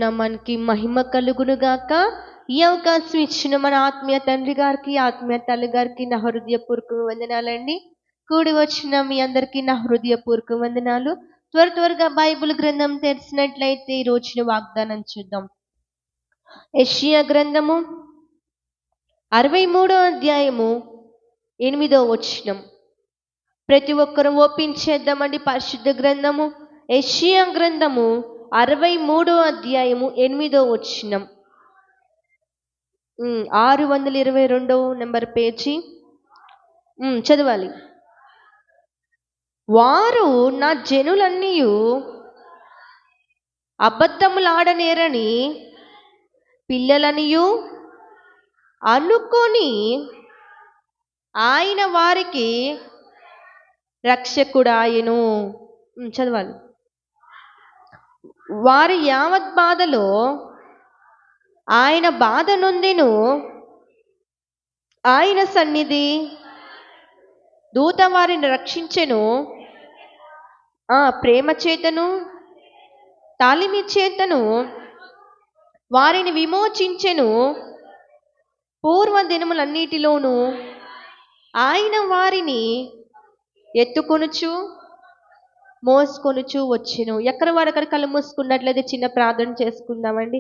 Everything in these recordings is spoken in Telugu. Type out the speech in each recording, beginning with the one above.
మనకి మహిమ కలుగును గాక. ఈ అవకాశం ఇచ్చిన మన ఆత్మీయ తండ్రి గారికి, ఆత్మీయ తల్లి గారికి నా హృదయపూర్వక వందనాలండి. కూడి వచ్చిన మీ అందరికీ నా హృదయపూర్వక వందనాలు. త్వరగా బైబిల్ గ్రంథం తెరిచినట్లయితే ఈ రోజున వాగ్దానం చూద్దాం. యెషయా గ్రంథము 63వ అధ్యాయము 8వ వచనం. ప్రతి ఒక్కరూ ఓపెన్ చేద్దామండి. పరిశుద్ధ గ్రంథము యెషయా గ్రంథము 63వ అధ్యాయము 8వ వచనం. 622వ నెంబర్ పేజీ. చదవాలి. వారు నా జనులన్నీయు అబద్ధములాడనేరని పిల్లలనియు అనుకొని ఆయన వారికి రక్షకుడాయెను. చదవాలి. వారి యావత్ బాధలో ఆయన బాధ నొందెను. ఆయన సన్నిధి దూత వారిని రక్షించెను. ప్రేమ చేతను తాళిమి చేతను వారిని విమోచించెను. పూర్వ దినములన్నిటిలోనూ ఆయన వారిని ఎత్తుకొనుచు మోసుకొనుచు వచ్చెను. ఎక్కడ వారు అక్కడ కళ్ళు మూసుకున్నట్లయితే చిన్న ప్రార్థన చేసుకుందామండి.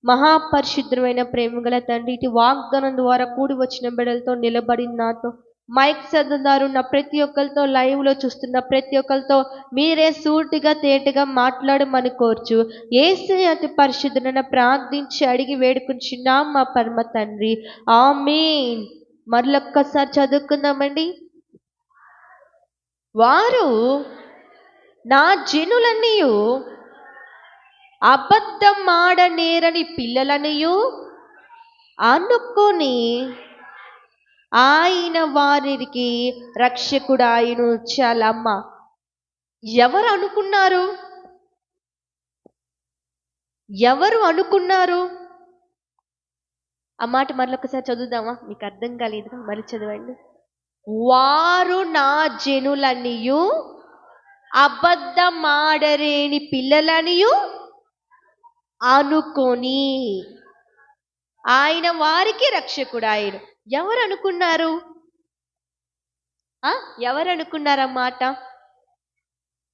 మహాపరిశుద్ధమైన ప్రేమగల తండ్రి, ఇటు వాగ్దానం ద్వారా కూడి వచ్చిన బిడ్డలతో నిలబడి నాతో మైక్ సర్దుదారు నా ప్రతి ఒక్కరితో, లైవ్లో చూస్తున్న ప్రతి ఒక్కరితో మీరే సూటిగా తేటగా మాట్లాడమని కోర్చు. యేసు అతి పరిశుద్ధుడైన ప్రార్థించి అడిగి వేడుకుంటున్నాం మా పరమ తండ్రి, ఆమేన్. మరొక్కసారి చదువుకుందామండి. వారు నా జనులన్నీయు అబద్ధమాడనేరని పిల్లలనియు అనుకొని ఆయన వారికి రక్షకుడాయను. చాలమ్మ. ఎవరు అనుకున్నారు? ఎవరు అనుకున్నారు? ఆ మాట మరొకసారి చదువుదామా? మీకు అర్థం కాలేదు, మరి చదవండి. వారు నా జనులనియు అబద్ధమాడరేని పిల్లలనియు అనుకొని ఆయన వారికి రక్షకుడాయను. ఎవరు అనుకున్నారు? ఎవరు అనుకున్నారన్నమాట?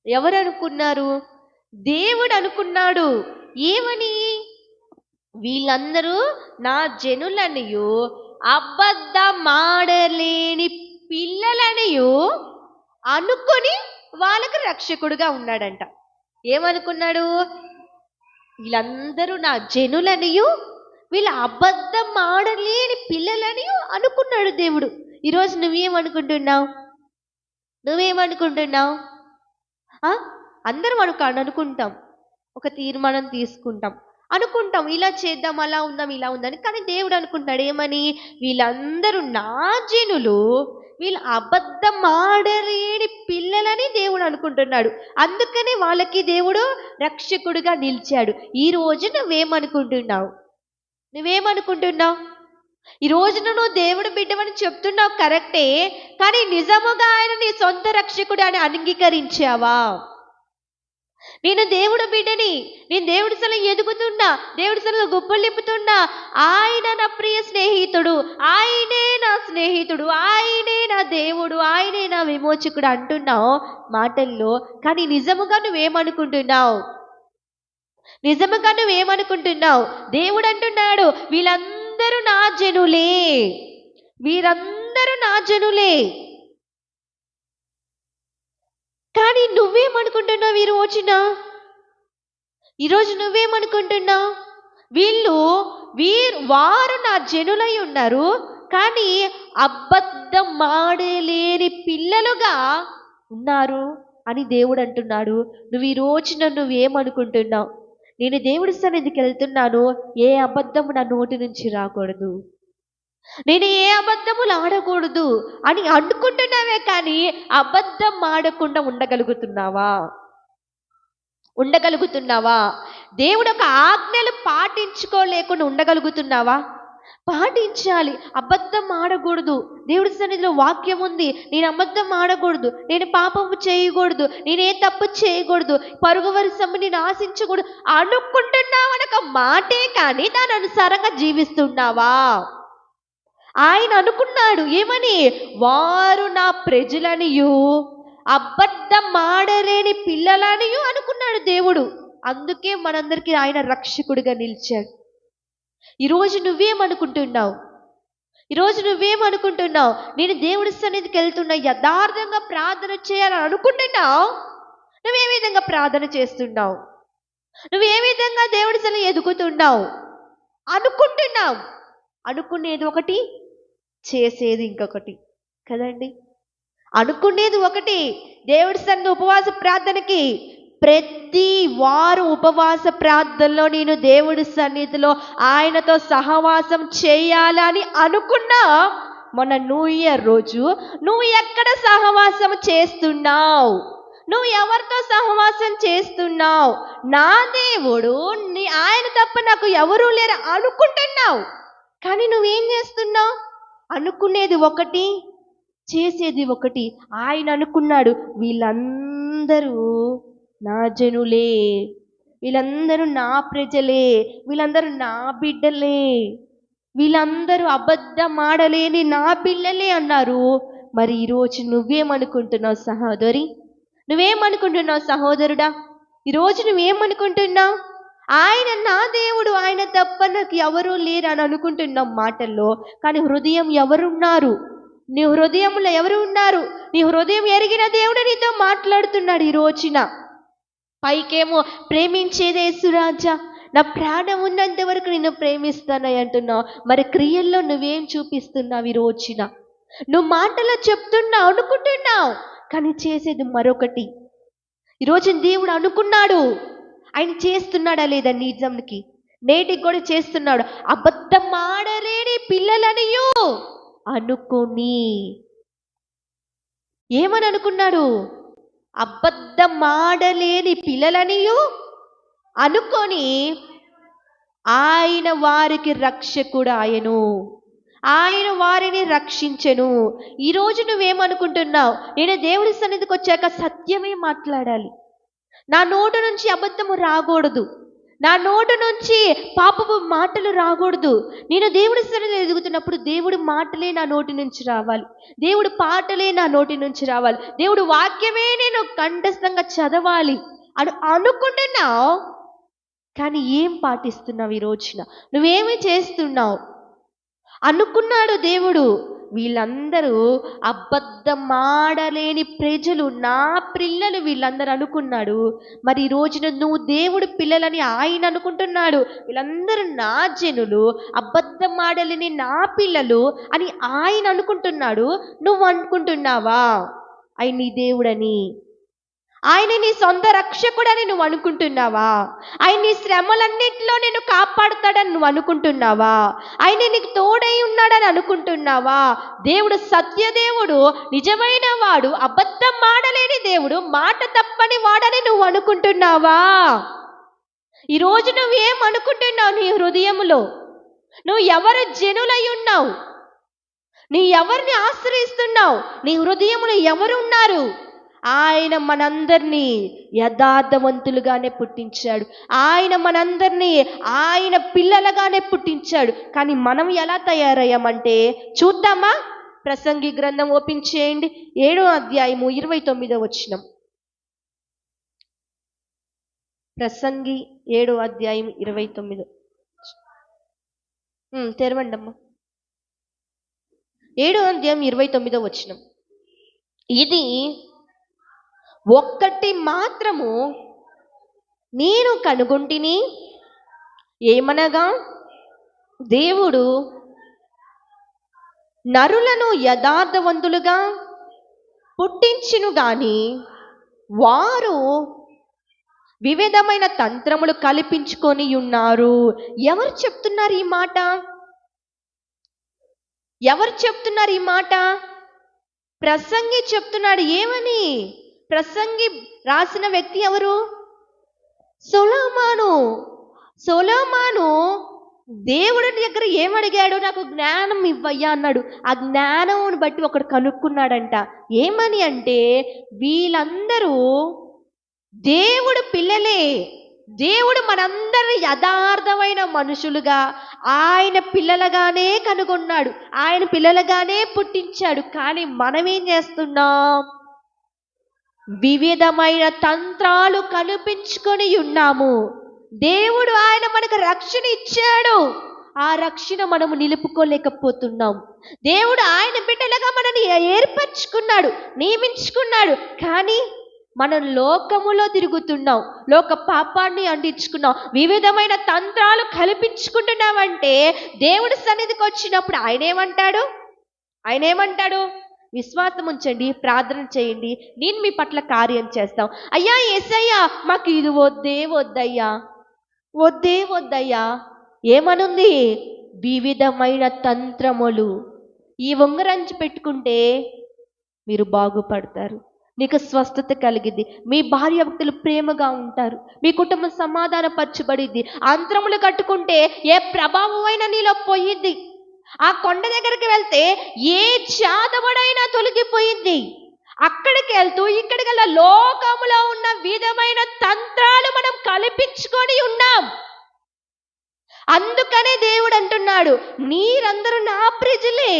ఎవరు అనుకున్నారు? దేవుడు అనుకున్నాడు. ఏమని? వీళ్ళందరూ నా జనులనియు అబద్ధమాడలేని పిల్లలనియు అనుకొని వాళ్ళకి రక్షకుడుగా ఉన్నాడంట. ఏమనుకున్నాడు? వీళ్ళందరూ నా జనులనియు వీళ్ళ అబద్ధం ఆడలేని పిల్లలని అనుకున్నాడు దేవుడు. ఈరోజు నువ్వేమనుకుంటున్నావు? అందరం అనుకుంటాం, ఒక తీర్మానం తీసుకుంటాం, అనుకుంటాం ఇలా చేద్దాం, అలా ఉందాం, ఇలా ఉందని. కానీ దేవుడు అనుకుంటాడు ఏమని? వీళ్ళందరూ నా జనులు, వీళ్ళు అబద్ధం ఆడలేని పిల్లలని దేవుడు అనుకుంటున్నాడు. అందుకని వాళ్ళకి దేవుడు రక్షకుడుగా నిలిచాడు. ఈ రోజు నువ్వేమనుకుంటున్నావు? ఈ రోజున నువ్వు దేవుడు బిడ్డవని చెప్తున్నావు, కరెక్టే. కానీ నిజముగా ఆయన నీ సొంత రక్షకుడు అని అంగీకరించావా? నేను దేవుడు బిడ్డని, నేను దేవుడి సల ఎదుగుతున్నా, దేవుడి సల గుప్పలు నింపుతున్నా, ఆయన నా ప్రియ స్నేహితుడు, ఆయనే నా స్నేహితుడు, ఆయనే నా దేవుడు, ఆయనే నా విమోచకుడు అంటున్నావు మాటల్లో. కానీ నిజముగా నువ్వేమనుకుంటున్నావు? దేవుడు అంటున్నాడు వీళ్ళందరూ నా జనులే, వీరందరూ నా జనులే. కానీ నువ్వేమనుకుంటున్నావు? ఈరోజు నువ్వేమనుకుంటున్నావు? వారు నా జనులై ఉన్నారు, కానీ అబద్ధం ఆడలేని పిల్లలుగా ఉన్నారు అని దేవుడు అంటున్నాడు. నువ్వు ఈ రోజున నువ్వేమనుకుంటున్నావు? నేను దేవుడి సన్నిధికి వెళ్తున్నాను, ఏ అబద్ధము నా నోటి నుంచి రాకూడదు, నేను ఏ అబద్ధములు ఆడకూడదు అని అనుకుంటున్నావే. కానీ అబద్ధం ఆడకుండా ఉండగలుగుతున్నావా? దేవుడు ఒక ఆజ్ఞలు పాటించుకోలేకుండా ఉండగలుగుతున్నావా? పాటించాలి. అబద్ధం ఆడకూడదు. దేవుడి సన్నిధిలో వాక్యం ఉంది, నేను అబద్ధం ఆడకూడదు, నేను పాపము చేయకూడదు, నేనే తప్పు చేయకూడదు, పరుగు వారి సొమ్ము నేను ఆశించకూడదు అనుకుంటున్నావు అనక మాటే, కానీ దాని అనుసారంగా జీవిస్తున్నావా? ఆయన అనుకున్నాడు ఏమని? వారు నా ప్రజలనియు అబద్ధం ఆడలేని పిల్లలనియు అనుకున్నాడు దేవుడు. అందుకే మనందరికీ ఆయన రక్షకుడిగా నిలిచాడు. ఈరోజు నువ్వేమనుకుంటున్నావు? నేను దేవుడి సన్నిధికి వెళ్తున్నా, యథార్థంగా ప్రార్థన చేయాలని అనుకుంటున్నావు. నువ్వే విధంగా ప్రార్థన చేస్తున్నావు? నువ్వే విధంగా దేవుడి సన్నిధి ఎదుగుతున్నావు? అనుకుంటున్నావు. అనుకునేది ఒకటి, చేసేది ఇంకొకటి కదండి. అనుకునేది ఒకటి. దేవుడి సన్నిధి ఉపవాస ప్రార్థనకి ప్రతి వారు ఉపవాస ప్రార్థనలో నేను దేవుడి సన్నిధిలో ఆయనతో సహవాసం చేయాలని అనుకున్నా. మొన్న న్యూ ఇయర్ రోజు నువ్వు ఎక్కడ సహవాసం చేస్తున్నావు? నువ్వు ఎవరితో సహవాసం చేస్తున్నావు? నా దేవుడు ఆయన తప్ప నాకు ఎవరూ లేరు అనుకుంటున్నావు. కానీ నువ్వేం చేస్తున్నావు? అనుకునేది ఒకటి, చేసేది ఒకటి. ఆయన అనుకున్నాడు, వీళ్ళందరూ నా జనులే, వీళ్ళందరూ నా ప్రజలే, వీళ్ళందరూ నా బిడ్డలే, వీళ్ళందరూ అబద్ధం ఆడలేని నా పిల్లలే అన్నారు. మరి ఈరోజు నువ్వేమనుకుంటున్నావు సహోదరి? నువ్వేమనుకుంటున్నావు సహోదరుడా? ఈరోజు నువ్వేమనుకుంటున్నావు? ఆయన నా దేవుడు, ఆయన తప్ప నాకు ఎవరూ లేరు అని అనుకుంటున్నాం మాటల్లో. కానీ హృదయం ఎవరున్నారు? నీ హృదయంలో ఎవరు ఉన్నారు? నీ హృదయం ఎరిగిన దేవుడు నీతో మాట్లాడుతున్నాడు ఈ రోజున. పైకేమో ప్రేమించేదే యేసురాజా, నా ప్రాణం ఉన్నంత వరకు నిన్ను ప్రేమిస్తానని అంటున్నావు. మరి క్రియల్లో నువ్వేం చూపిస్తున్నావు ఈ రోజున? నువ్వు మాటలో చెప్తున్నావు, అనుకుంటున్నావు, కానీ చేసేది మరొకటి. ఈరోజు దేవుడు అనుకున్నాడు, ఆయన చేస్తున్నాడా లేదా? నిజంకి నేటికి కూడా చేస్తున్నాడు. అబద్ధం ఆడలేని పిల్లలనియో అనుకుని, ఏమని అనుకున్నాడు? అబద్ధం ఆడలేని పిల్లలనియు అనుకొని ఆయన వారికి రక్షకుడు ఆయను, ఆయన వారిని రక్షించెను. ఈరోజు నువ్వేమనుకుంటున్నావు? నేను దేవుడి సన్నిధికి వచ్చాక సత్యమే మాట్లాడాలి, నా నోటు నుంచి అబద్ధము రాకూడదు, నా నోటు నుంచి పాపపు మాటలు రాకూడదు. నేను దేవుడి సన్నిధిలో ఎదుగుతున్నప్పుడు దేవుడి మాటలే నా నోటి నుంచి రావాలి, దేవుడి పాటలే నా నోటి నుంచి రావాలి, దేవుడి వాక్యమే నేను కంఠస్థంగా చదవాలి అని అనుకుంటున్నావు. కానీ ఏం పాటిస్తున్నావు ఈ రోజున? నువ్వేమి చేస్తున్నావు? అనుకున్నాడు దేవుడు, వీళ్ళందరూ అబద్ధం ఆడలేని ప్రజలు, నా పిల్లలు వీళ్ళందరూ అనుకున్నాడు. మరి ఈ రోజున నువ్వు దేవుడి పిల్లలని ఆయన అనుకుంటున్నాడు. వీళ్ళందరూ నా జనులు, అబద్ధం ఆడలేని నా పిల్లలు అని ఆయన అనుకుంటున్నాడు. నువ్వు అనుకుంటున్నావా ఆయన నీ దేవుడని? ఆయన నీ సొంత రక్షకుడని నువ్వు అనుకుంటున్నావా? ఆయన నీ శ్రమలన్నింటిలో నేను కాపాడుతాడని నువ్వు అనుకుంటున్నావా? ఆయన నీకు తోడై ఉన్నాడని అనుకుంటున్నావా? దేవుడు సత్యదేవుడు, నిజమైన వాడు, అబద్ధం ఆడలేని దేవుడు, మాట తప్పని వాడని నువ్వు అనుకుంటున్నావా? ఈరోజు నువ్వేం అనుకుంటున్నావు? నీ హృదయంలో నువ్వు ఎవరు జనులై ఉన్నావు? నీ ఎవరిని ఆశ్రయిస్తున్నావు? నీ హృదయంలో ఎవరు ఉన్నారు? ఆయన మనందరినీ యథార్థవంతులుగానే పుట్టించాడు. ఆయన మనందరినీ ఆయన పిల్లలుగానే పుట్టించాడు. కానీ మనం ఎలా తయారయ్యామంటే చూద్దామా? ప్రసంగి గ్రంథం ఓపెన్ చేయండి, 7వ అధ్యాయము 29వ వచనం. ప్రసంగి 7వ అధ్యాయం 29. తెరవండి అమ్మా. 7వ అధ్యాయం 29వ వచనం. ఇది ఒక్కటి మాత్రము నేను కనుగొంటిని, ఏమనగా దేవుడు నరులను యథార్థవంతులుగా పుట్టించును గాని వారు వివిధమైన తంత్రములు కల్పించుకొని ఉన్నారు. ఎవరు చెప్తున్నారు ఈ మాట? ఎవరు చెప్తున్నారు ఈ మాట? ప్రసంగి చెప్తున్నాడు. ఏమని? ప్రసంగి రాసిన వ్యక్తి ఎవరు? సొలొమోను. సొలొమోను దేవుడి దగ్గర ఏమడిగాడు? నాకు జ్ఞానం ఇవ్వయ్యా అన్నాడు. ఆ జ్ఞానం బట్టి ఒకడు కనుక్కున్నాడంట. ఏమని అంటే, వీళ్ళందరూ దేవుడు పిల్లలే. దేవుడు మనందరిని యథార్థమైన మనుషులుగా ఆయన పిల్లలుగానే కనుగొన్నాడు, ఆయన పిల్లలుగానే పుట్టించాడు. కానీ మనం ఏం చేస్తున్నాం? వివిధమైన తంత్రాలు కనిపించుకొని ఉన్నాము. దేవుడు ఆయన మనకు రక్షణ ఇచ్చాడు, ఆ రక్షణ మనము నిలుపుకోలేకపోతున్నాం. దేవుడు ఆయన బిడ్డలుగా మనల్ని ఏర్పరచుకున్నాడు, నియమించుకున్నాడు. కానీ మనం లోకములో తిరుగుతున్నాం, లోక పాపాన్ని అంటించుకున్నాం, వివిధమైన తంత్రాలు కల్పించుకుంటున్నామంటే దేవుడి సన్నిధికి వచ్చినప్పుడు ఆయన ఏమంటాడు? విశ్వాసం ఉంచండి, ప్రార్థన చేయండి, నేను మీ పట్ల కార్యం చేస్తాం. అయ్యా యేసయ్యా, మాకు ఇది వద్దయ్యా. ఏమనుంది? వివిధమైన తంత్రములు. ఈ ఉంగరంచి పెట్టుకుంటే మీరు బాగుపడతారు, నీకు స్వస్థత కలిగిద్ది, మీ భార్య భక్తులు ప్రేమగా ఉంటారు, మీ కుటుంబం సమాధానపరచబడిద్ది. అంతరములు కట్టుకుంటే ఏ ప్రభావమైనా నీలో పోయిద్ది. ఆ కొండ దగ్గరికి వెళ్తే ఏ చాదముడైనా తొలగిపోయింది. అక్కడికి వెళ్తూ ఇక్కడికి వెళ్ళా లోకములో ఉన్న విధమైన తంత్రాలు మనం కల్పించుకొని ఉన్నాం. అందుకనే దేవుడు అంటున్నాడు, మీరందరూ నా ప్రజలే.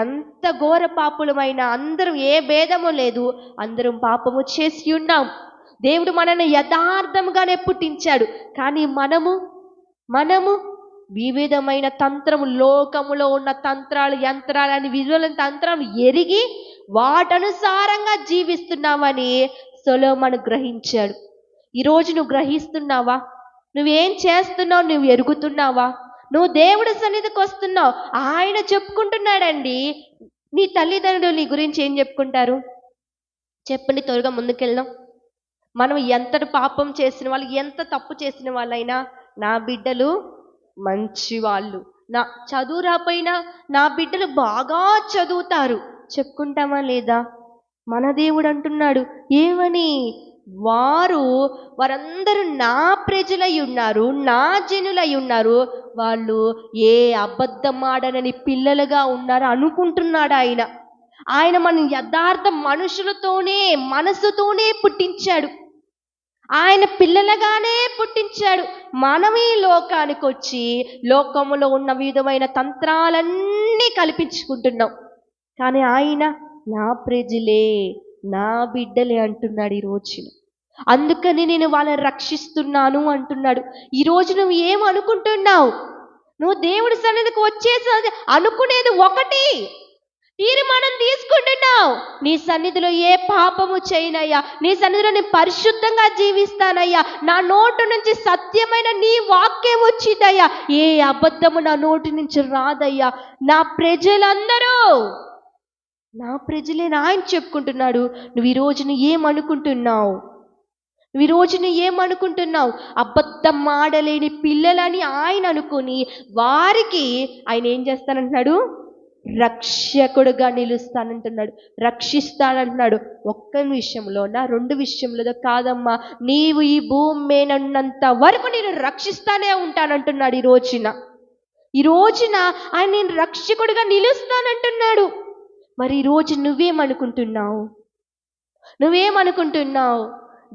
ఎంత ఘోర పాపులమైనా అందరూ, ఏ భేదము లేదు, అందరం పాపము చేసి ఉన్నాం. దేవుడు మనల్ని యథార్థంగానే పుట్టించాడు. కానీ మనము వివిధమైన తంత్రము, లోకములో ఉన్న తంత్రాలు, యంత్రాలని, విలువల తంత్రాలు ఎరిగి వాటనుసారంగా జీవిస్తున్నామని సొలొమోను గ్రహించాడు. ఈరోజు నువ్వు గ్రహిస్తున్నావా? నువ్వేం చేస్తున్నావు? నువ్వు ఎరుగుతున్నావా? నువ్వు దేవుడి సన్నిధికి వస్తున్నావు, ఆయన చెప్పుకుంటున్నాడండి. నీ తల్లిదండ్రులు నీ గురించి ఏం చెప్పుకుంటారు చెప్పండి? త్వరగా ముందుకెళ్దాం. మనం ఎంతటి పాపం చేసిన వాళ్ళు, ఎంత తప్పు చేసిన వాళ్ళైనా, నా బిడ్డలు మంచి వాళ్ళు, నా చదువు రాపోయినా నా బిడ్డలు బాగా చదువుతారు చెప్పుకుంటామా లేదా? మన దేవుడు అంటున్నాడు ఏమని? వారందరూ నా ప్రజలై ఉన్నారు, నా జనులై ఉన్నారు, వాళ్ళు ఏ అబద్ధం ఆడనని పిల్లలుగా ఉన్నారు అనుకుంటున్నాడు ఆయన మన యథార్థ మనుషులతోనే, మనసుతోనే పుట్టించాడు, ఆయన పిల్లలుగానే పుట్టించాడు. మనం ఈ లోకానికి వచ్చి లోకములో ఉన్న విధమైన తంత్రాలన్నీ కల్పించుకుంటున్నాం. కానీ ఆయన నా ప్రజలే, నా బిడ్డలే అంటున్నాడు ఈ రోజు. అందుకని నేను వాళ్ళని రక్షిస్తున్నాను అంటున్నాడు. ఈరోజు నువ్వు ఏం అనుకుంటున్నావు? నువ్వు దేవుడి సన్నిధికి వచ్చేసి అనుకునేది ఒకటి, తీర్మానం తీసుకుంటున్నావు, నీ సన్నిధిలో ఏ పాపము చేయనయ్యా, నీ సన్నిధిలో నేను పరిశుద్ధంగా జీవిస్తానయ్యా, నా నోటు నుంచి సత్యమైన నీ వాక్యం వచ్చిందయ్యా, ఏ అబద్ధము నా నోటి నుంచి రాదయ్యా. నా ప్రజలందరూ నా ప్రజలే ఆయన చెప్పుకుంటున్నాడు. నువ్వు ఈరోజున ఏమనుకుంటున్నావు? అబద్ధం ఆడలేని పిల్లలని ఆయన అనుకుని వారికి ఆయన ఏం చేస్తానంటున్నాడు? రక్షకుడుగా నిలుస్తానంటున్నాడు, రక్షిస్తానంటున్నాడు. ఒక్క విషయంలోనా, రెండు విషయంలో కాదమ్మా, నీవు ఈ భూమి మీదన్నంత వరకు నేను రక్షిస్తానే ఉంటానంటున్నాడు. ఈ రోజున ఆయన నేను రక్షకుడుగా నిలుస్తానంటున్నాడు. మరి ఈరోజు నువ్వేమనుకుంటున్నావు?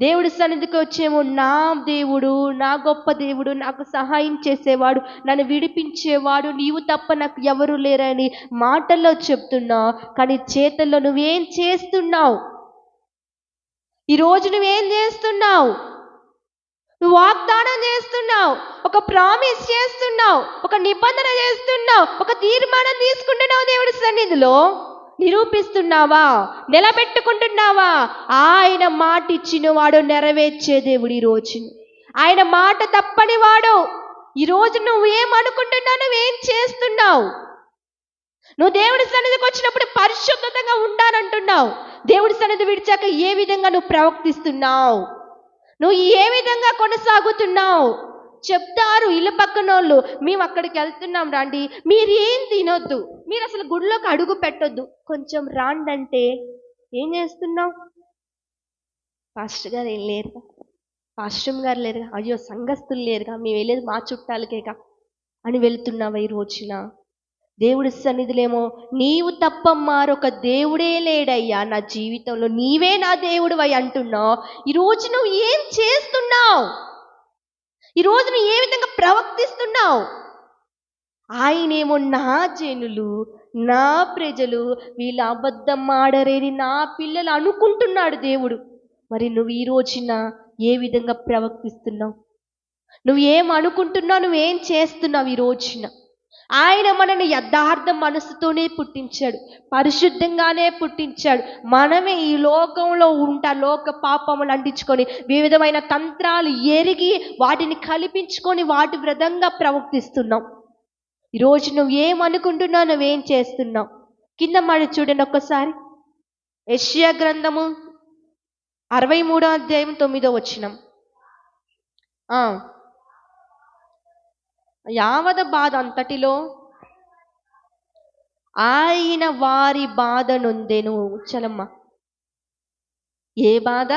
దేవుడి సన్నిధికి వచ్చేమో, నా దేవుడు, నా గొప్ప దేవుడు, నాకు సహాయం చేసేవాడు, నన్ను విడిపించేవాడు, నీవు తప్ప నాకు ఎవరు లేరని మాటల్లో చెప్తున్నావు. కానీ చేతల్లో నువ్వేం చేస్తున్నావు? ఈరోజు నువ్వేం చేస్తున్నావు? నువ్వు వాగ్దానం చేస్తున్నావు, ఒక ప్రామిస్ చేస్తున్నావు, ఒక నిబంధన చేస్తున్నావు, ఒక తీర్మానం తీసుకుంటున్నావు, దేవుడి సన్నిధిలో నిరూపిస్తున్నావా? నిలబెట్టుకుంటున్నావా? ఆయన మాట ఇచ్చిన వాడు నెరవేర్చే దేవుడు. ఈరోజు ఆయన మాట తప్పని వాడు. ఈరోజు నువ్వేమనుకుంటున్నావు? నువ్వేం చేస్తున్నావు? నువ్వు దేవుడి సన్నిధికి వచ్చినప్పుడు పరిశుద్ధంగా ఉండాలంటున్నావు. దేవుడి సన్నిధి విడిచాక ఏ విధంగా నువ్వు ప్రవర్తిస్తున్నావు? నువ్వు ఏ విధంగా కొనసాగుతున్నావు? చెప్తారు ఇల్లు పక్కనోళ్ళు, మేము అక్కడికి వెళ్తున్నాం రండి, మీరు ఏం తినొద్దు, మీరు అసలు గుడిలోకి అడుగు పెట్టొద్దు, కొంచెం రాండి అంటే ఏం చేస్తున్నావు? పాస్టర్ గారు ఏం లేరుగా, పాస్టర్ గారు లేరుగా, అయ్యో సంఘస్థులు లేరుగా, మేము వెళ్ళేది మా చుట్టాలకేగా, అని వెళ్తున్నావా ఈ రోజున? దేవుడి సన్నిధిలేమో నీవు తప్ప మరొక దేవుడే లేడయ్యా నా జీవితంలో, నీవే నా దేవుడివై అంటున్నావు. ఈరోజు నువ్వు ఏం చేస్తున్నావు? ఈరోజు నువ్వు ఏ విధంగా ప్రవర్తిస్తున్నావు? ఆయనేమో నా జనులు, నా ప్రజలు, వీళ్ళు అబద్ధం ఆడరేని నా పిల్లలు అనుకుంటున్నాడు దేవుడు. మరి నువ్వు ఈ రోజున ఏ విధంగా ప్రవర్తిస్తున్నావు? నువ్వు ఏం అనుకుంటున్నావు? నువ్వేం చేస్తున్నావు ఈ రోజున? ఆయన మనల్ని యథార్థ మనసుతోనే పుట్టించాడు, పరిశుద్ధంగానే పుట్టించాడు. మనమే ఈ లోకంలో లోక పాపములు అంటించుకొని వివిధమైన తంత్రాలు ఎరిగి వాటిని కల్పించుకొని వాటి విధంగా ప్రవర్తిస్తున్నాం. ఈరోజు నువ్వు ఏమనుకుంటున్నావు? నువ్వేం చేస్తున్నావు? కింద మరి చూడండి ఒక్కసారి. యెషయా గ్రంథము 63వ అధ్యాయం 9వ వచనం. యావద బాధ అంతటిలో ఆయన వారి బాధ నొందెను. చలమ్మ, ఏ బాధ?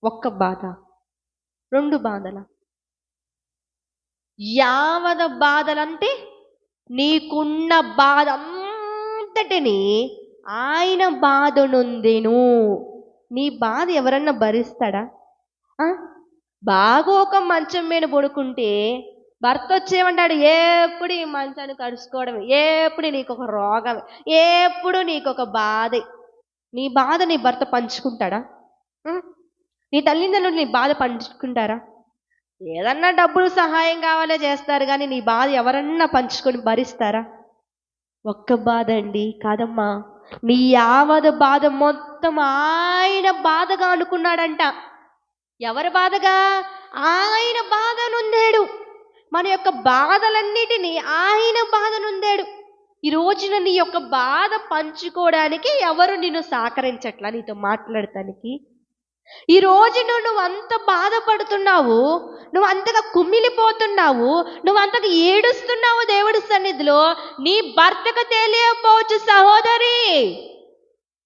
ఒక్క బాధ, రెండు బాధల? యావద బాధలంటే నీకున్న బాధ అంతటిని ఆయన బాధ నొందెను. నీ బాధ ఎవరన్నా భరిస్తాడా? బాగా ఒక మంచం మీద పడుకుంటే భర్త వచ్చేమంటాడు, ఎప్పుడు ఈ మంచాన్ని కరుచుకోవడమే, ఎప్పుడు నీకు ఒక రోగమే, ఎప్పుడు నీకు ఒక బాధే. నీ బాధ నీ భర్త పంచుకుంటాడా? నీ తల్లిదండ్రులు నీ బాధ పంచుకుంటారా? ఏదన్నా డబ్బులు సహాయం కావాలో చేస్తారు, కానీ నీ బాధ ఎవరన్నా పంచుకొని భరిస్తారా? ఒక్క బాధ అండి, కాదమ్మా. నీ యావద బాధ మొత్తం ఆయన బాధగా అనుకున్నాడంట. ఎవరి బాధగా? ఆయన బాధ నొందాడు. మన యొక్క బాధలన్నిటినీ ఆయన బాధ నొందాడు. ఈ రోజున నీ యొక్క బాధ పంచుకోవడానికి ఎవరు నిన్ను సహకరించట్లా నీతో మాట్లాడటానికి? ఈ రోజున నువ్వు అంత బాధపడుతున్నావు, నువ్వు అంతగా కుమిలిపోతున్నావు, నువ్వు అంతగా ఏడుస్తున్నావు దేవుడి సన్నిధిలో. నీ భర్తకు తెలియకపోవచ్చు సహోదరి,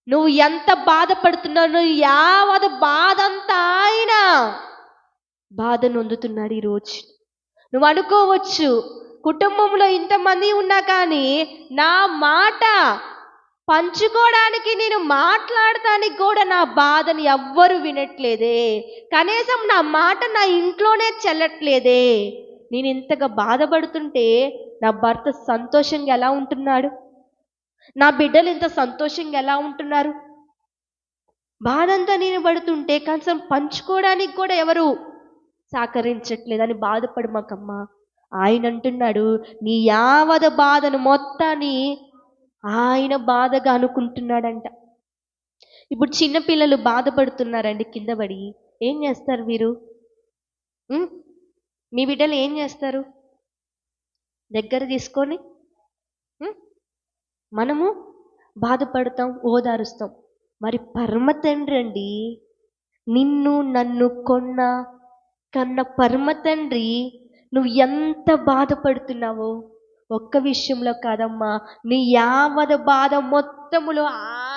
నువ్వు ఎంత బాధపడుతున్నావు. నువ్వు యావద బాధ అంతా ఆయన బాధ నొందుతున్నాడు ఈరోజు. నువ్వు అనుకోవచ్చు, కుటుంబంలో ఇంతమంది ఉన్నా కానీ నా మాట పంచుకోవడానికి, నేను మాట్లాడటానికి కూడా నా బాధని ఎవ్వరు వినట్లేదే, కనీసం నా మాట నా ఇంట్లోనే చెల్లట్లేదే. నేను ఇంతగా బాధపడుతుంటే నా భర్త సంతోషంగా ఎలా ఉంటున్నాడు? నా బిడ్డలు ఇంత సంతోషంగా ఎలా ఉంటున్నారు? బాధంతా నేను పడుతుంటే కనీసం పంచుకోవడానికి కూడా ఎవరు సహకరించట్లేదని బాధపడమాకమ్మా. ఆయన అంటున్నాడు, నీ యావద బాధను మొత్తాన్ని ఆయన బాధగా అనుకుంటున్నాడంట. ఇప్పుడు చిన్నపిల్లలు బాధపడుతున్నారండి కింద పడి. ఏం చేస్తారు మీరు? మీ బిడ్డలు ఏం చేస్తారు? దగ్గర తీసుకొని మనము బాధపడతాం, ఓదారుస్తాం. మరి పరమ తండ్రి అండి, నిన్ను నన్ను కన్న పరమ తండ్రి, నువ్వు ఎంత బాధపడుతున్నావో ఒక్క విషయంలో కాదమ్మా, నీ యావద బాధ మొత్తములో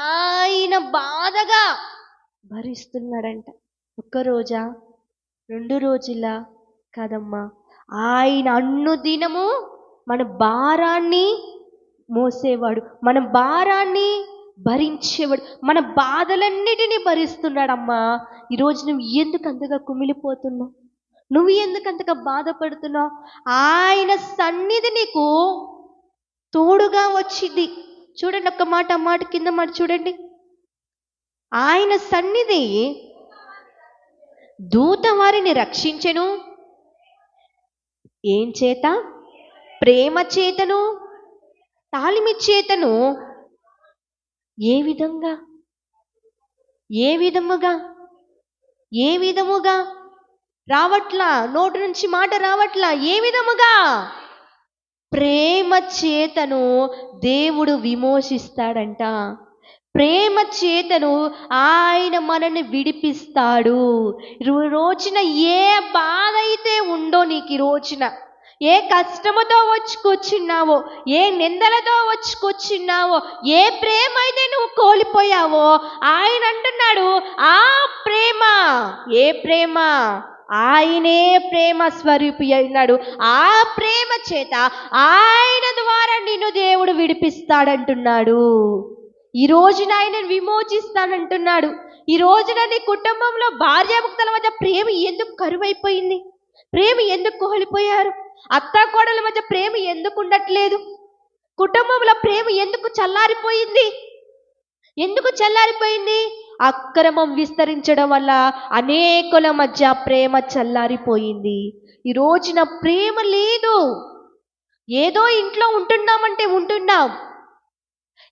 ఆయన బాధగా భరిస్తున్నాడంట. ఒక్క రోజా, 2 రోజులా కాదమ్మా, ఆయన అనుదినము మన భారాన్ని మోసేవాడు, మన భారాన్ని భరించేవాడు, మన బాధలన్నిటినీ భరిస్తున్నాడమ్మా. ఈరోజు నువ్వు ఎందుకు అంతగా కుమిలిపోతున్నావు? నువ్వు ఎందుకు అంతగా బాధపడుతున్నావు? ఆయన సన్నిధి నీకు తోడుగా వచ్చింది. చూడండి, ఒక్క మాట మాట కింద మాట చూడండి. ఆయన సన్నిధి దూత వారిని రక్షించెను. ఏం చేత? ప్రేమ చేతను, తాళిమి చేతను. ఏ విధంగా? ఏ విధముగా? ఏ విధముగా రావట్లా, నోటి నుంచి మాట రావట్లా. ఏ విధముగా? ప్రేమ చేతను దేవుడు విమోచిస్తాడంట. ప్రేమ చేతను ఆయన మనల్ని విడిపిస్తాడు. రోజున ఏ బాధ అయితే ఉందో నీకు, ఈ రోజున ఏ కష్టముతో వచ్చుకొచ్చున్నావో, ఏ నిందలతో వచ్చుకొచ్చున్నావో, ఏ ప్రేమ అయితే నువ్వు కోల్పోయావో, ఆయన అంటున్నాడు, ఆ ప్రేమ, ఏ ప్రేమ? ఆయనే ప్రేమ స్వరూపి అయినాడు. ఆ ప్రేమ చేత ఆయన ద్వారా నిన్ను దేవుడు విడిపిస్తాడంటున్నాడు. ఈ రోజున ఆయన విమోచిస్తానంటున్నాడు. ఈ రోజున నీ కుటుంబంలో భార్యాభర్తల మధ్య ప్రేమ ఎందుకు కరువైపోయింది? ప్రేమ ఎందుకు కోల్పోయారు? అత్తాకోడల మధ్య ప్రేమ ఎందుకు ఉండట్లేదు? కుటుంబంలో ప్రేమ ఎందుకు చల్లారిపోయింది? ఎందుకు చల్లారిపోయింది? అక్రమం విస్తరించడం వల్ల అనేకుల మధ్య ప్రేమ చల్లారిపోయింది. ఈ రోజున ప్రేమ లేదు. ఏదో ఇంట్లో ఉంటున్నామంటే ఉంటున్నాం,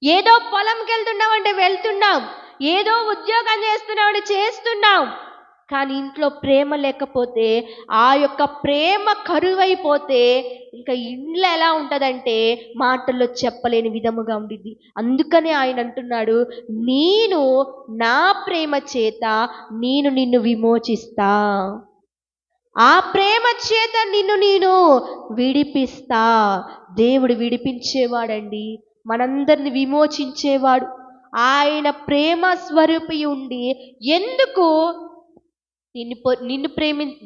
ఏదో పొలంకి వెళ్తున్నామంటే వెళ్తున్నాం, ఏదో ఉద్యోగం చేస్తున్నామంటే చేస్తున్నాం, కానీ ఇంట్లో ప్రేమ లేకపోతే, ఆ యొక్క ప్రేమ కరువైపోతే ఇంకా ఇంట్లో ఎలా ఉంటుందంటే మాటల్లో చెప్పలేని విధముగా ఉండిద్ది. అందుకనే ఆయన అంటున్నాడు, నేను నా ప్రేమ చేత నిన్ను విమోచిస్తా, ఆ ప్రేమ చేత నేను విడిపిస్తా. దేవుడు విడిపించేవాడండి, మనందరిని విమోచించేవాడు. ఆయన ప్రేమ స్వరూపి ఉండి ఎందుకు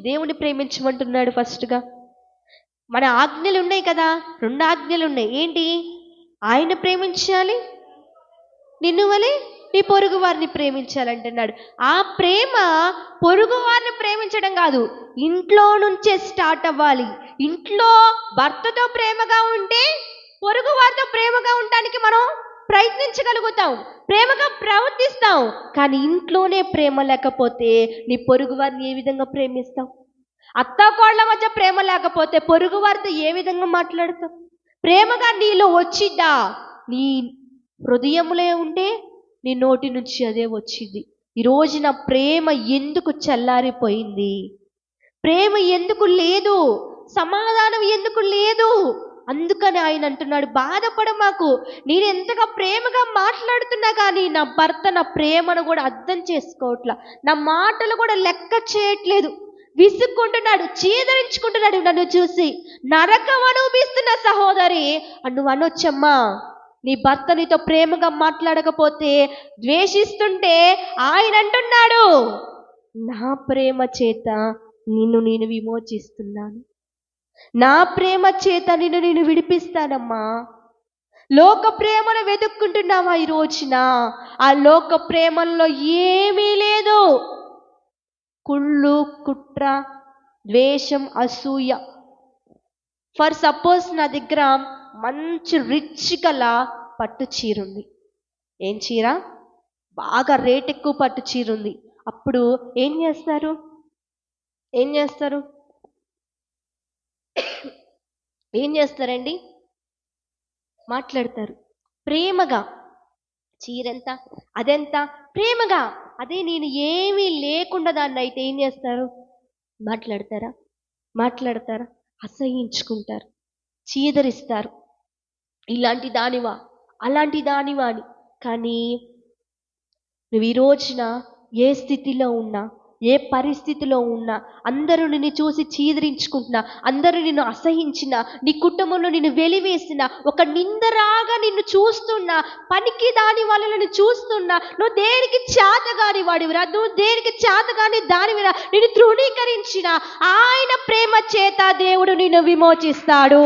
దేవుని ప్రేమించమంటున్నాడు? ఫస్ట్గా మన ఆజ్ఞలు ఉన్నాయి కదా, 2 ఆజ్ఞలు ఉన్నాయి. ఏంటి? ఆయన ప్రేమించాలి, నిన్ను వలె నీ పొరుగు వారిని ప్రేమించాలంటున్నాడు. ఆ ప్రేమ పొరుగు వారిని ప్రేమించడం కాదు, ఇంట్లో నుంచే స్టార్ట్ అవ్వాలి. ఇంట్లో భర్తతో ప్రేమగా ఉంటే పొరుగు వారితో ప్రేమగా ఉండడానికి మనం ప్రయత్నించగలుగుతాం, ప్రేమగా ప్రవర్తిస్తాం. కానీ ఇంట్లోనే ప్రేమ లేకపోతే నీ పొరుగు వారిని ఏ విధంగా ప్రేమిస్తావు? అత్తాకోళ్ళ మధ్య ప్రేమ లేకపోతే పొరుగు వారితో ఏ విధంగా మాట్లాడతావు? ప్రేమగా నీలో వచ్చిద్దా? నీ హృదయంలో ఉంటే నీ నోటి నుంచి అదే వచ్చింది. ఈ రోజున ప్రేమ ఎందుకు చల్లారిపోయింది? ప్రేమ ఎందుకు లేదు? సమాధానం ఎందుకు లేదు? అందుకని ఆయన అంటున్నాడు, బాధపడ మాకు. నేను ఎంతగా ప్రేమగా మాట్లాడుతున్నా కానీ నా భర్త నా ప్రేమను కూడా అర్థం చేసుకోవట్లా, నా మాటలు కూడా లెక్క చేయట్లేదు, విసుక్కుంటున్నాడు, చీదరించుకుంటున్నాడు. నన్ను చూసి నరకం అనుభవిస్తున్న సహోదరి నువ్వు అనొచ్చమ్మా, నీ భర్త నీతో ప్రేమగా మాట్లాడకపోతే, ద్వేషిస్తుంటే ఆయన అంటున్నాడు, నా ప్రేమ చేత నేను విమోచిస్తున్నాను, నా ప్రేమ చేత నేను విడిపిస్తానమ్మా. లోక ప్రేమను వెతుక్కుంటున్నావా ఈ రోజున? ఆ లోక ప్రేమల్లో ఏమీ లేదు. కుళ్ళు, కుట్ర, ద్వేషం, అసూయ. ఫర్ సపోజ్ నా దగ్గర మంచి రిచ్ గల పట్టు చీర ఉంది. ఏం చీర? బాగా రేట్ ఎక్కువ పట్టు చీర ఉంది. అప్పుడు ఏం చేస్తారు? ఏం చేస్తారండి? మాట్లాడతారు ప్రేమగా. చీరెంత, అదెంత, ప్రేమగా. అదే నేను ఏమీ లేకుండా దాన్ని అయితే ఏం చేస్తారు? మాట్లాడతారా? అసహించుకుంటారు, చీదరిస్తారు. ఇలాంటి దానివా, అలాంటి దానివా అని. కానీ నువ్వు ఈ రోజున ఏ స్థితిలో ఉన్నా, ఏ పరిస్థితిలో ఉన్నా, అందరూ నిన్ను చూసి చీదరించుకుంటున్నా, అందరూ నిన్ను అసహించిన, నీ కుటుంబంలో నిన్ను వెలివేసిన, ఒక నిందరాగా నిన్ను చూస్తున్నా, పనికి దాని వల్ల నిన్ను చూస్తున్నా, నువ్వు దేనికి చేతగాని వాడివిరా, నువ్వు దేనికి చేతగాని దానివిరా, నిన్ను తృణీకరించిన ఆయన ప్రేమ చేత దేవుడు నిన్ను విమోచిస్తాడు.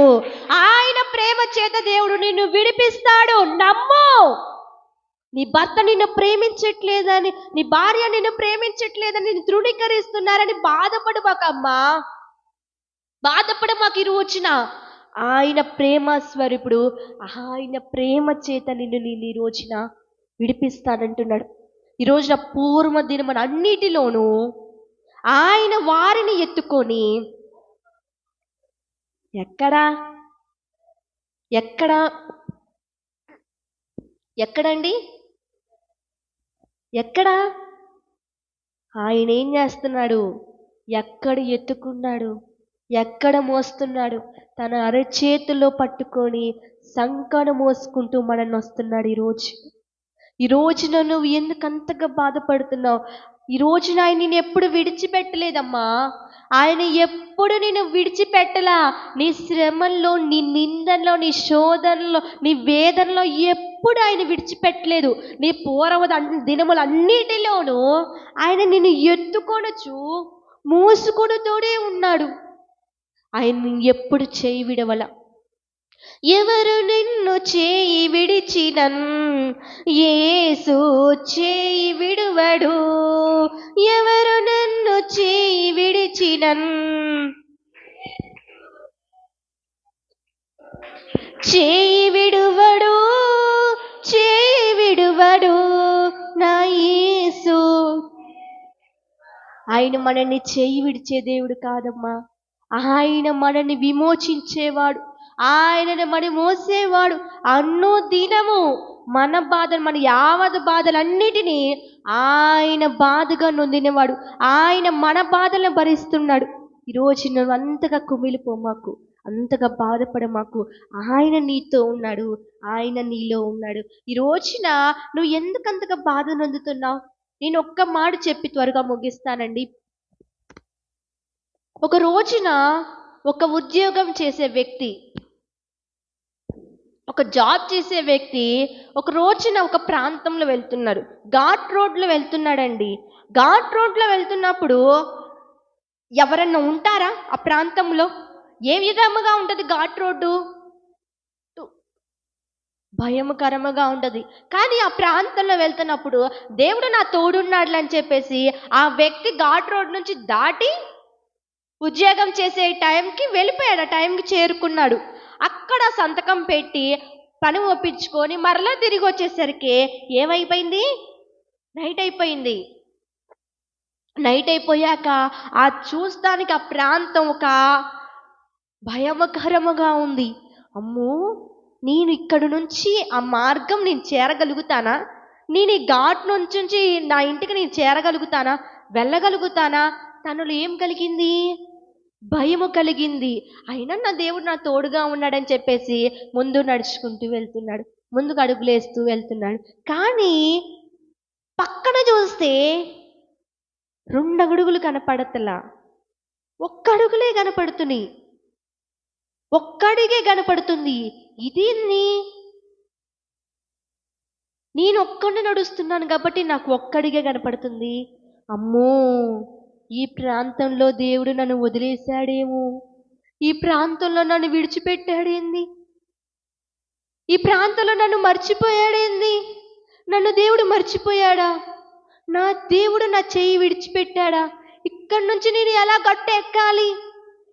ఆయన ప్రేమ చేత దేవుడు నిన్ను విడిపిస్తాడు. నమ్ము. నీ భర్త నిన్ను ప్రేమించట్లేదని, నీ భార్య నిన్ను ప్రేమించట్లేదని, నిన్ను తృణీకరిస్తున్నారని బాధపడమాకమ్మా, బాధపడమాకు. ఈ రోజున ఆయన ప్రేమ స్వరూపుడు, ఆయన ప్రేమ చేత నేను ఈ రోజున విడిపిస్తానంటున్నాడు. ఈ రోజున పూర్వ దినమున అన్నిటిలోనూ ఆయన వారిని ఎత్తుకొని ఎక్కడండి? ఎక్కడా? ఆయన ఏం చేస్తున్నాడు? ఎక్కడ ఎత్తుకున్నాడు, ఎక్కడ మోస్తున్నాడు? తన అరచేతుల్లో పట్టుకొని సంకను మోసుకుంటూ మనల్ని వస్తున్నాడు. ఈ రోజున నువ్వు ఎందుకు అంతగా బాధపడుతున్నావు? ఈ రోజున ఆయన నేను ఎప్పుడు విడిచిపెట్టలేదమ్మా. ఆయన ఎప్పుడు నేను విడిచిపెట్టలా. నీ శ్రమల్లో, నీ నిందల్లో, నీ శోధనలో, నీ వేదనలో ఎప్పుడు ఆయన విడిచిపెట్టలేదు. నీ పూర్వ దినములన్నిటిలోనూ ఆయన నిన్ను ఎత్తుకొనొచ్చు, మోసుకొనుతూనే ఉన్నాడు. ఆయన ఎప్పుడు చేయి విడవల. ఎవరు నిన్ను చేయి విడిచినన్ యేసు చేయి విడువడు. ఎవరు నన్ను చేయి విడిచినన్ చేయి విడువడు, చేయి విడువడు నా యేసు. ఆయన మనల్ని చేయి విడిచే దేవుడు కాదమ్మా. ఆయన మనల్ని విమోచించేవాడు, ఆయనని మనం మోసేవాడు. అన్నో దినము మన బాధలు, మన యావత్ బాధలన్నిటినీ ఆయన బాధగా నొందినవాడు. ఆయన మన బాధలను భరిస్తున్నాడు. ఈరోజు నువ్వు అంతగా కుమిలిపోమాకు, అంతగా బాధపడమాకు. ఆయన నీతో ఉన్నాడు, ఆయన నీలో ఉన్నాడు. ఈ రోజున నువ్వు ఎందుకంతగా బాధ నొందుతున్నావు? నేను ఒక్క మాట చెప్పి త్వరగా ముగిస్తానండి. ఒక రోజున ఒక ఉద్యోగం చేసే వ్యక్తి, ఒక జాబ్ చేసే వ్యక్తి ఒక రోజున ఒక ప్రాంతంలో వెళ్తున్నాడు. ఘాట్ రోడ్లో వెళ్తున్నాడండి. ఘాట్ రోడ్లో వెళ్తున్నప్పుడు ఎవరన్నా ఉంటారా ఆ ప్రాంతంలో? ఏ విధముగా ఉంటుంది ఘాట్ రోడ్డు? భయంకరంగా ఉంటుంది. కానీ ఆ ప్రాంతంలో వెళ్తున్నప్పుడు దేవుడు నా తోడున్నాడు అని చెప్పేసి ఆ వ్యక్తి ఘాట్ రోడ్ నుంచి దాటి ఉద్యోగం చేసే టైంకి వెళ్ళిపోయాడు. ఆ టైంకి చేరుకున్నాడు. అక్కడ సంతకం పెట్టి పని ఒప్పించుకొని మరలా తిరిగి వచ్చేసరికి ఏమైపోయింది? నైట్ అయిపోయింది. నైట్ అయిపోయాక ఆ చూస్తానికి ఆ ప్రాంతం ఒక భయంకరముగా ఉంది. అమ్మో, నేను ఇక్కడ నుంచి ఆ మార్గం నేను చేరగలుగుతానా? నేను ఈ ఘాట్ నుంచి నా ఇంటికి నేను చేరగలుగుతానా? వెళ్ళగలుగుతానా? తనలో ఏం కలిగింది? భయము కలిగింది. అయినా నా దేవుడు నా తోడుగా ఉన్నాడని చెప్పేసి ముందు నడుచుకుంటూ వెళ్తున్నాడు, ముందుకు అడుగులేస్తూ వెళ్తున్నాడు. కానీ పక్కన చూస్తే 2 అడుగులు కనపడతలా, 1 అడుగులే కనపడుతున్నాయి. 1 అడుగే కనపడుతుంది. ఇదేంది? నేను ఒక్కడిని నడుస్తున్నాను కాబట్టి నాకు 1 అడుగే కనపడుతుంది. అమ్మో, ఈ ప్రాంతంలో దేవుడు నన్ను వదిలేశాడేమో, ఈ ప్రాంతంలో నన్ను విడిచిపెట్టాడేంది, ఈ ప్రాంతంలో నన్ను మర్చిపోయాడేంది, నన్ను దేవుడు మర్చిపోయాడా, నా దేవుడు నా చెయ్యి విడిచిపెట్టాడా, ఇక్కడి నుంచి నేను ఎలా గట్టు ఎక్కాలి?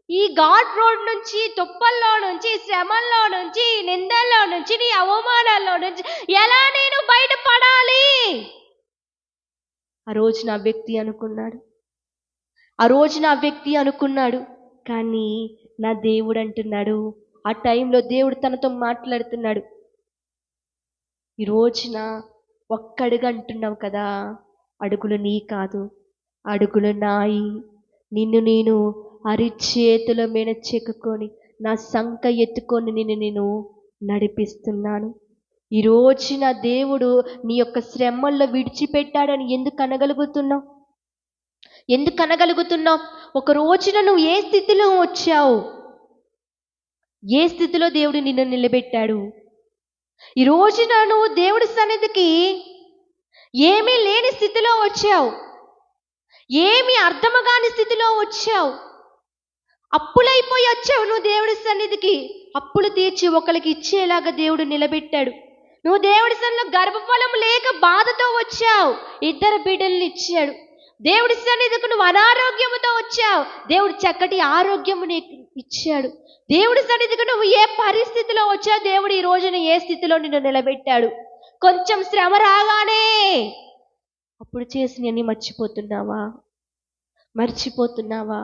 ఈ ఘాట్ రోడ్ నుంచి, తుప్పల్లో నుంచి, శ్రమల్లో నుంచి, నిందల్లో నుంచి, నీ అవమానాల్లో నుంచి ఎలా నేను బయటపడాలి? ఆ రోజు నా వ్యక్తి అనుకున్నాడు. కానీ నా దేవుడు అంటున్నాడు, ఆ టైంలో దేవుడు తనతో మాట్లాడుతున్నాడు. ఈ రోజున 1 అడుగు అంటున్నావు కదా, అడుగులు నీ కాదు, అడుగులు నాయి. నిన్ను నేను అరిచేతుల మీద చెక్కుకొని నా సంక ఎత్తుకొని నేను నడిపిస్తున్నాను. ఈ రోజున దేవుడు నీ యొక్క శ్రమల్లో విడిచిపెట్టాడని ఎందుకు అనగలుగుతున్నావు? ఒక రోజున నువ్వు ఏ స్థితిలో వచ్చావు? ఏ స్థితిలో దేవుడు నిన్ను నిలబెట్టాడు? ఈ రోజున నువ్వు దేవుడి సన్నిధికి ఏమీ లేని స్థితిలో వచ్చావు, ఏమీ అర్థము కాని స్థితిలో వచ్చావు, అప్పులైపోయి వచ్చావు. నువ్వు దేవుడి సన్నిధికి అప్పులు తీర్చి ఒకరికి ఇచ్చేలాగా దేవుడు నిలబెట్టాడు. నువ్వు దేవుడి సన్నిధిలో గర్భఫలం లేక బాధతో వచ్చావు, 2 బిడ్డల్ని ఇచ్చాడు. దేవుడి సన్నిధికి నువ్వు అనారోగ్యముతో వచ్చావు, దేవుడు చక్కటి ఆరోగ్యము నీకు ఇచ్చాడు. దేవుడి సన్నిధికి నువ్వు ఏ పరిస్థితిలో వచ్చావు, దేవుడు ఈ రోజున ఏ స్థితిలో నిన్ను నిలబెట్టాడు. కొంచెం శ్రమ రాగానే అప్పుడు చేసినవన్నీ మర్చిపోతున్నావా?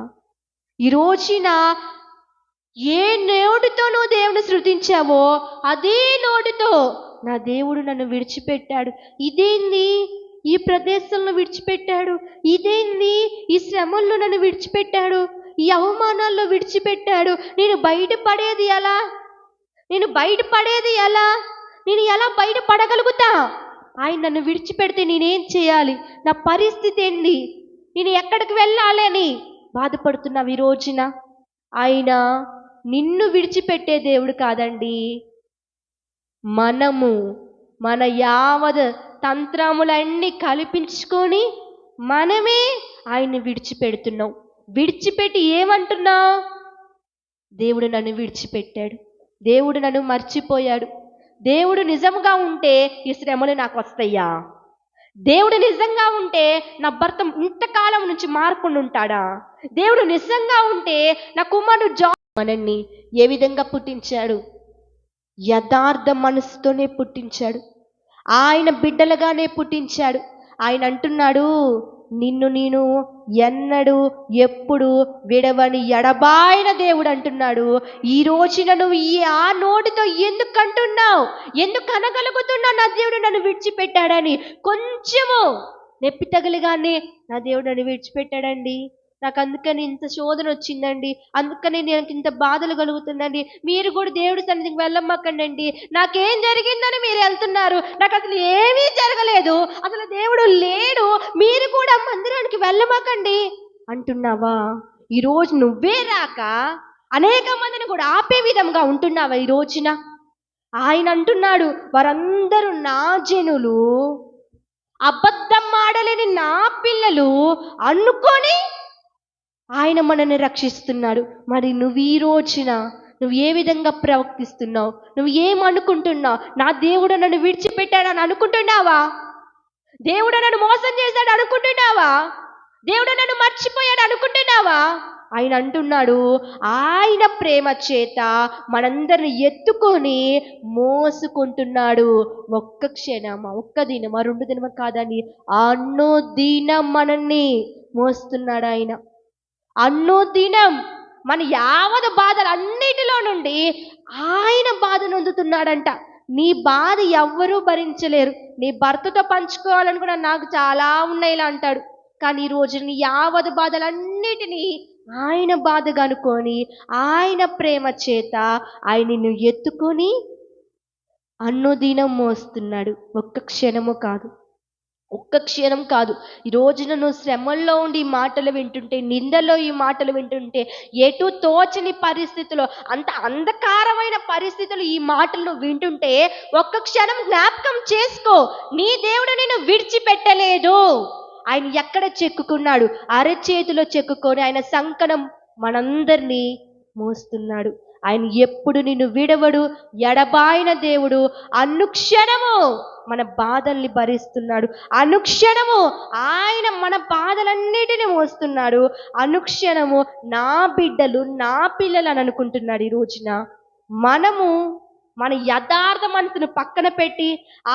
ఈ రోజున ఏ నోటితో నువ్వు దేవుని స్తుతించావో అదే నోటితో నా దేవుడు నన్ను విడిచిపెట్టాడు, ఇదేంది ఈ ప్రదేశంలో విడిచిపెట్టాడు, ఇదేంది ఈ శ్రమల్లో నన్ను విడిచిపెట్టాడు, ఈ అవమానాల్లో విడిచిపెట్టాడు, నేను బయటపడేది ఎలా? నేను ఎలా బయటపడగలుగుతా? ఆయన నన్ను విడిచిపెడితే నేనేం చేయాలి? నా పరిస్థితి ఏంటి? నేను ఎక్కడికి వెళ్ళాలి అని బాధపడుతున్నావు. ఈ రోజున ఆయన నిన్ను విడిచిపెట్టే దేవుడు కాదండి. మనము మన యావత్ తంత్రములన్నీ కల్పించుకొని మనమే ఆయన్ని విడిచిపెడుతున్నాం. విడిచిపెట్టి ఏమంటున్నావు? దేవుడు నన్ను విడిచిపెట్టాడు, దేవుడు నన్ను మర్చిపోయాడు. దేవుడు నిజంగా ఉంటే ఈ శ్రమలు నాకు వస్తాయా? దేవుడు నిజంగా ఉంటే నా భర్త ఇంతకాలం నుంచి మారకుండా ఉంటాడా? దేవుడు నిజంగా ఉంటే నా కుమారుడు మనల్ని ఏ విధంగా పుట్టించాడు? యథార్థ మనసుతోనే పుట్టించాడు, ఆయన బిడ్డలుగానే పుట్టించాడు. ఆయన అంటున్నాడు, నిన్ను నేను ఎన్నడు ఎప్పుడు విడవని ఎడబాయిన దేవుడు అంటున్నాడు. ఈ రోజున నువ్వు ఆ నోటితో ఎందుకు అంటున్నావు? ఎందుకు అనగలుగుతున్నావు నా దేవుడు నన్ను విడిచిపెట్టాడని? కొంచెము నొప్పి తగిలిగానే నా దేవుడు నన్ను విడిచిపెట్టాడండి, నాకు అందుకని ఇంత శోధన వచ్చిందండి, అందుకని నేను ఇంత బాధలు కలుగుతుందండి. మీరు కూడా దేవుడి సన్నిధికి వెళ్ళమ్మకండి, నాకేం జరిగిందని మీరు వెళ్తున్నారు, నాకు అసలు ఏమీ జరగలేదు, అసలు దేవుడు లేడు, మీరు కూడా మందిరానికి వెళ్ళమాకండి అంటున్నావా? ఈరోజు నువ్వే రాక అనేక మందిని కూడా ఆపే విధంగా ఉంటున్నావా? ఈ రోజున ఆయన అంటున్నాడు, వారందరూ నా జనులు, అబద్ధం ఆడలేని నా పిల్లలు అనుకొని ఆయన మనల్ని రక్షిస్తున్నాడు. మరి నువ్వు ఈ రోజున నువ్వు ఏ విధంగా ప్రవర్తిస్తున్నావు? నువ్వు ఏమనుకుంటున్నావు? నా దేవుడు నన్ను విడిచిపెట్టాడని అనుకుంటున్నావా? దేవుడు నన్ను మోసం చేశాడు అనుకుంటున్నావా? దేవుడు నన్ను మర్చిపోయాడు అనుకుంటున్నావా? ఆయన అంటున్నాడు, ఆయన ప్రేమ చేత మనందరిని ఎత్తుకొని మోసుకుంటున్నాడు. ఒక్క క్షణమా, ఒక్క దినమా, 2 దినమా కాదని అన్నో దినం మనల్ని మోస్తున్నాడు ఆయన. అన్నో దినం మన యావత్ బాధలు అన్నిటిలో నుండి ఆయన బాధ నొందుతున్నాడంట. నీ బాధ ఎవ్వరూ భరించలేరు. నీ భర్తతో పంచుకోవాలనుకున్నా నాకు చాలా ఉన్నాయి ఇలా అంటాడు. కానీ ఈ రోజు నీ యావత్ బాధలన్నిటినీ ఆయన బాధగా అనుకొని ఆయన ప్రేమ చేత ఆయన నిన్ను ఎత్తుకొని అన్నోదినం మోస్తున్నాడు. ఒక్క క్షణము కాదు, ఒక్క క్షణం కాదు. ఈ రోజున నువ్వు శ్రమల్లో ఉండి ఈ మాటలు వింటుంటే, నిందలో ఈ మాటలు వింటుంటే, ఎటు తోచని పరిస్థితుల్లో, అంత అంధకారమైన పరిస్థితులు ఈ మాటలు వింటుంటే ఒక్క క్షణం జ్ఞాపకం చేసుకో, నీ దేవుడు నిన్ను విడిచిపెట్టలేదు. ఆయన ఎక్కడ చెక్కుకున్నాడు? అరచేతిలో చెక్కుకొని ఆయన సంకనం మనందరినీ మోస్తున్నాడు. ఆయన ఎప్పుడు నిన్ను విడవడు, ఎడబాయిన దేవుడు. అనుక్షణము మన బాధల్ని భరిస్తున్నాడు, అనుక్షణము ఆయన మన బాధలన్నిటిని మోస్తున్నాడు. అనుక్షణము నా బిడ్డలు, నా పిల్లలు అని అనుకుంటున్నాడు. ఈ రోజున మనము మన యథార్థ మనసును పక్కన పెట్టి,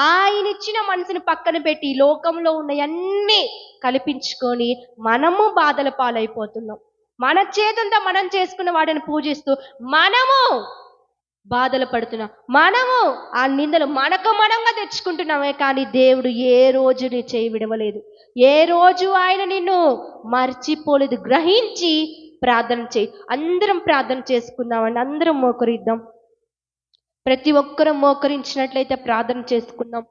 ఆయన ఇచ్చిన మనసును పక్కన పెట్టి, ఈ లోకంలో ఉన్నవన్నీ కల్పించుకొని మనము బాధల పాలైపోతున్నాం. మన చేతులతో మనం చేసుకున్న వాడిని పూజిస్తూ మనము బాధలు పడుతున్నాం, మనము ఆ నిందలు మనకు మనంగా తెచ్చుకుంటున్నామే. కానీ దేవుడు ఏ రోజు నీ చేయి విడవలేదు, ఏ రోజు ఆయన నిన్ను మర్చిపోలేదు. గ్రహించి ప్రార్థన చేయి. అందరం ప్రార్థన చేసుకుందామండి, అందరం మోకరిద్దాం. ప్రతి ఒక్కరూ మోకరించినట్లయితే ప్రార్థన చేసుకుందాం.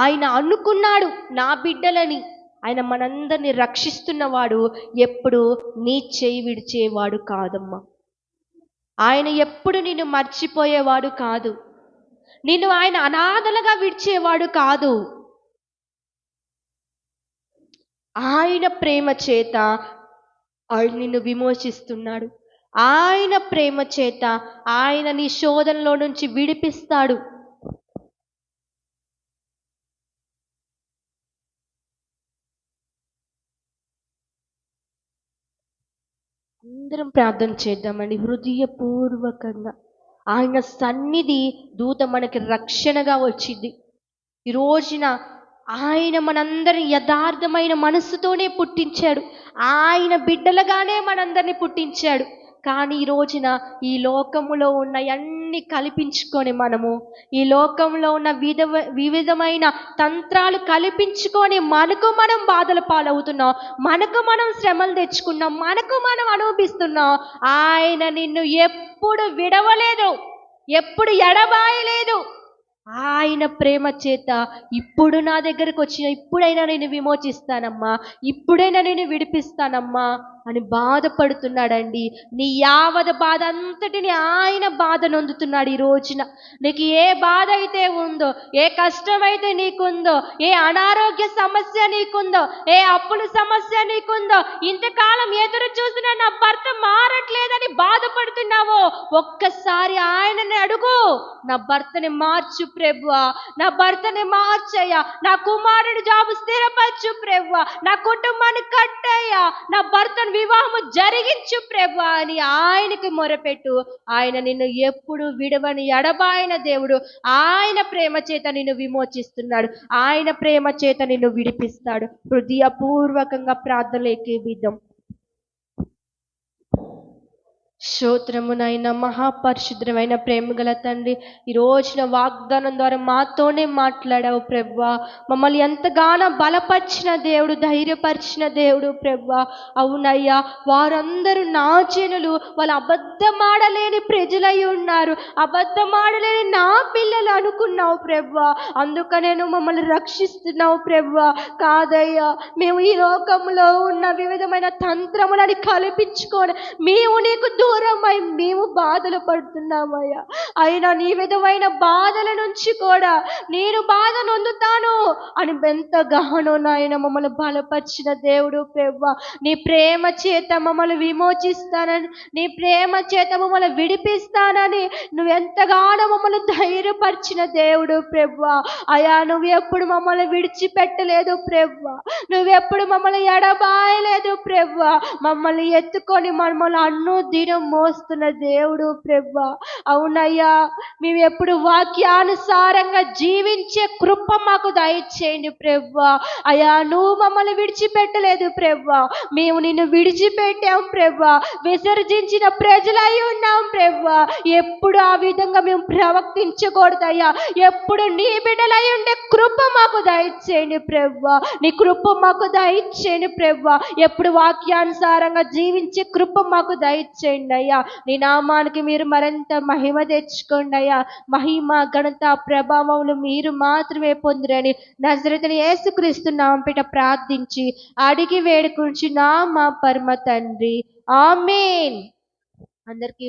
ఆయన అనుకున్నాడు నా బిడ్డలని, ఆయన మనందరినీ రక్షిస్తున్నవాడు. ఎప్పుడు నీ చేయి విడిచేవాడు కాదమ్మా. ఆయన ఎప్పుడు నిన్ను మర్చిపోయేవాడు కాదు, నిన్ను ఆయన అనాథలుగా విడిచేవాడు కాదు. ఆయన ప్రేమ చేత ఆయన నిన్ను విమోచిస్తున్నాడు. ఆయన ప్రేమ చేత ఆయన నీ శోధనలో నుంచి విడిపిస్తాడు. అందరం ప్రార్థన చేద్దామండి హృదయపూర్వకంగా. ఆయన సన్నిధి దూత మనకి రక్షణగా వచ్చింది. ఈ రోజున ఆయన మనందరిని యథార్థమైన మనస్సుతోనే పుట్టించాడు, ఆయన బిడ్డలుగానే మనందరినీ పుట్టించాడు. కానీ ఈ రోజున ఈ లోకములో ఉన్న అన్ని కల్పించుకొని, మనము ఈ లోకంలో ఉన్న వివిధమైన తంత్రాలు కల్పించుకొని మనకు మనం బాధల పాలవుతున్నాం, మనకు మనం శ్రమలు తెచ్చుకున్నాం, మనకు మనం అనుభవిస్తున్నాం. ఆయన నిన్ను ఎప్పుడు విడవలేదు, ఎప్పుడు ఎడబాయలేదు. ఆయన ప్రేమ చేత ఇప్పుడు నా దగ్గరకు వచ్చిన, ఇప్పుడైనా నేను విమోచిస్తానమ్మా, ఇప్పుడైనా నేను విడిపిస్తానమ్మా, అని బాధపడుతున్నాడండి. నీ యావద బాధ అంతటిని ఆయన బాధ నొందుతున్నాడు ఈ రోజున. నీకు ఏ బాధ అయితే ఉందో, ఏ కష్టం అయితే నీకుందో, ఏ అనారోగ్య సమస్య నీకుందో, ఏ అప్పుల సమస్య నీకుందో, ఇంతకాలం ఎదురు చూసిన నా భర్త మారట్లేదని బాధపడుతున్నావో, ఒక్కసారి ఆయనని అడుగు. నా భర్తని మార్చు ప్రభువా, నా భర్తని మార్చయ్యా, నా కుమారుడి జాబు స్థిరపరచు ప్రభువా, నా కుటుంబాన్ని కట్టయ్యా, నా భర్తను వివాహము జరిగించు ప్రభువా అని ఆయనకి మొరపెట్టు. ఆయన నిన్ను ఎప్పుడు విడవని ఎడబాయిన దేవుడు. ఆయన ప్రేమ చేత నిన్ను విమోచిస్తున్నాడు, ఆయన ప్రేమ చేత నిన్ను విడిపిస్తాడు. హృదయపూర్వకంగా ప్రార్థనలు ఏకీభవిద్దాం. స్తోత్రమునైనా మహాపరిశుద్ధమైన ప్రేమగల తండ్రి, ఈ రోజున వాగ్దానం ద్వారా మాతోనే మాట్లాడావు ప్రభువా. మమ్మల్ని ఎంతగానో బలపరిచిన దేవుడు, ధైర్యపరిచిన దేవుడు ప్రభువా. అవునయ్యా, వారందరూ నా జనులు, వాళ్ళు అబద్ధమాడలేని ప్రజలై ఉన్నారు, అబద్ధమాడలేని నా పిల్లలు అనుకున్నావు ప్రభువా. అందుకనే నువ్వు మమ్మల్ని రక్షిస్తున్నావు ప్రభువా. కాదయ్యా, మేము ఈ లోకంలో ఉన్న వివిధమైన తంత్రములని కల్పించుకొని మేము నీకు దూరమై మేము బాధలు పడుతున్నామయ్యా. అయినా నీ విధమైన బాధల నుంచి కూడా నేను బాధ నొందుతాను అని ఎంతగానో నాయన మమ్మల్ని బలపరిచిన దేవుడు ప్రభువా. నీ ప్రేమ చేత మమ్మల్ని విమోచిస్తానని, నీ ప్రేమ చేత మమ్మల్ని విడిపిస్తానని నువ్వు ఎంతగానో మమ్మల్ని ధైర్యపరిచిన దేవుడు ప్రభువా. అయా, నువ్వు ఎప్పుడు మమ్మల్ని విడిచిపెట్టలేదు ప్రభువా, నువ్వెప్పుడు మమ్మల్ని ఎడబాయలేదు ప్రభువా. మమ్మల్ని ఎత్తుకొని మమ్మల్ని అన్ను దినం మోస్తున్న దేవుడు ప్రభువా. అవునయ్యా, మేము ఎప్పుడు వాక్యానుసారంగా జీవించే కృప మాకు దయచేయండి ప్రభువా. అయ్యా, నువ్వు మమ్మల్ని విడిచిపెట్టలేదు ప్రభువా, మేము నిన్ను విడిచిపెట్టాం ప్రభువా, విసర్జించిన ప్రజలై ఉన్నాం ప్రభువా. ఎప్పుడు ఆ విధంగా మేము ప్రవర్తించకూడదయ్యా. ఎప్పుడు నీ బిడ్డలై ఉండే కృప మాకు దయచేయండి ప్రభువా. నీ కృప మాకు దయచేయండి ప్రభువా. ఎప్పుడు వాక్యానుసారంగా జీవించే కృప మాకు దయచేయండి అయ్యా. నీ నామానికి మీరు మరింత మహిమ తెచ్చుకోండి అయ్యా. మహిమ, ఘనత, ప్రభావములు మీరు మాత్రమే పొందిరని నజరేతుడైన యేసుక్రీస్తు నామముపేట ప్రార్థించి అడిగి వేడుకుంటున్నాం మా పరమ తండ్రి. ఆమేన్. అందరికీ